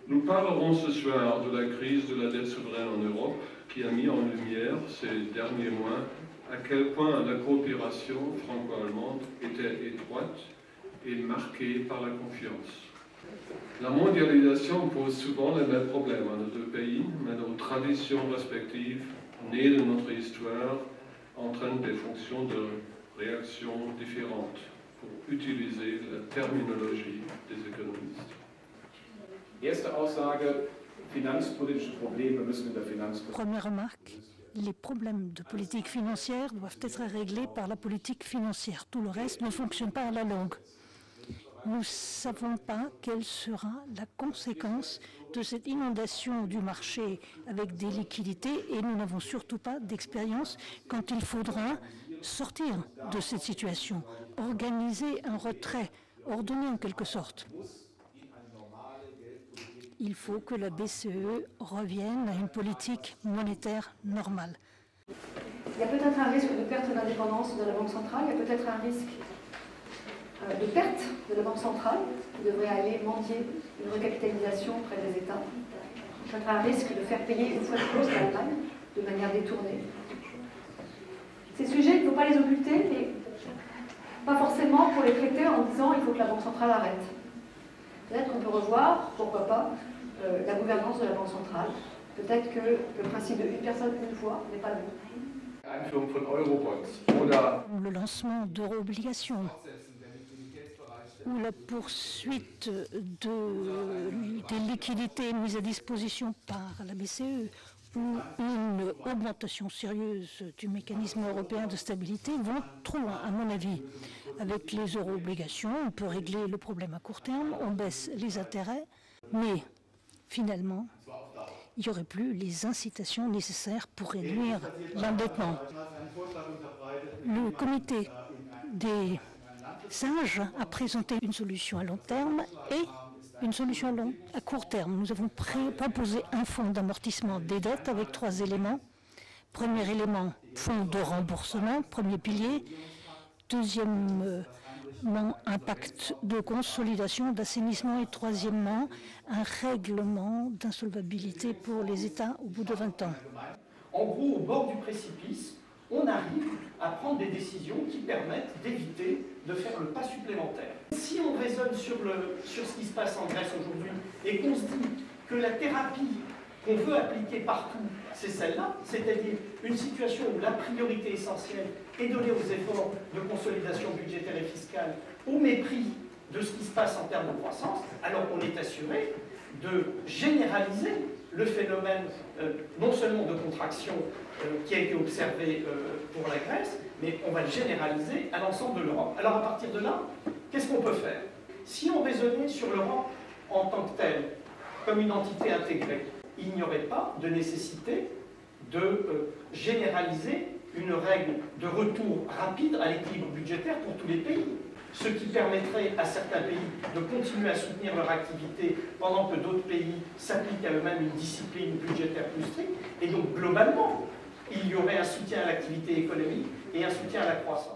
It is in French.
Nous parlerons ce soir de la crise de la dette souveraine en Europe qui a mis en lumière ces derniers mois à quel point la coopération franco-allemande était étroite et marquée par la confiance. La mondialisation pose souvent les mêmes problèmes à nos deux pays, mais nos traditions respectives, nées de notre histoire, entraînent des fonctions de réaction différentes, pour utiliser la terminologie des économistes. Erste Aussage, finanzpolitische Probleme müssen in der Finanzpolitik. Première remarque, les problèmes de politique financière doivent être réglés par la politique financière. Tout le reste ne fonctionne pas à la longue. Nous ne savons pas quelle sera la conséquence de cette inondation du marché avec des liquidités et nous n'avons surtout pas d'expérience quand il faudra sortir de cette situation, organiser un retrait ordonné en quelque sorte. Il faut que la BCE revienne à une politique monétaire normale. Il y a peut-être un risque de perte d'indépendance de la Banque centrale, il y a peut-être un risque de perte de la Banque centrale qui devrait aller mendier une recapitalisation auprès des États. Peut-être un risque de faire payer une fois de plus l'Allemagne de manière détournée. Ces sujets, il ne faut pas les occulter, mais pas forcément pour les traiter en disant il faut que la Banque centrale arrête. Peut-être qu'on peut revoir, pourquoi pas, la gouvernance de la Banque centrale. Peut-être que le principe de une personne, une fois n'est pas le bon. Le lancement d'euro-obligations ou la poursuite des liquidités mises à disposition par la BCE ou une augmentation sérieuse du mécanisme européen de stabilité vont trop loin, à mon avis. Avec les euro-obligations, on peut régler le problème à court terme, on baisse les intérêts, mais finalement, il n'y aurait plus les incitations nécessaires pour réduire l'endettement. Le comité des sages a présenté une solution à long terme et une solution à court terme. Nous avons proposé un fonds d'amortissement des dettes avec 3 éléments. Premier élément, fonds de remboursement, premier pilier. Deuxièmement, un pacte de consolidation, d'assainissement. Et troisièmement, un règlement d'insolvabilité pour les États au bout de 20 ans. En gros, au bord du précipice, on arrive à prendre des décisions qui permettent d'éviter de faire le pas supplémentaire. Si on raisonne sur ce qui se passe en Grèce aujourd'hui et qu'on se dit que la thérapie qu'on veut appliquer partout, c'est celle-là, c'est-à-dire une situation où la priorité essentielle est donnée aux efforts de consolidation budgétaire et fiscale au mépris de ce qui se passe en termes de croissance, alors on est assuré de généraliser le phénomène non seulement de contraction qui a été observé pour la Grèce, mais on va le généraliser à l'ensemble de l'Europe. Alors à partir de là, qu'est-ce qu'on peut faire? Si on raisonnait sur l'Europe en tant que telle, comme une entité intégrée, il n'y aurait pas de nécessité de généraliser une règle de retour rapide à l'équilibre budgétaire pour tous les pays. Ce qui permettrait à certains pays de continuer à soutenir leur activité pendant que d'autres pays s'appliquent à eux-mêmes une discipline budgétaire plus stricte. Et donc, globalement, il y aurait un soutien à l'activité économique et un soutien à la croissance.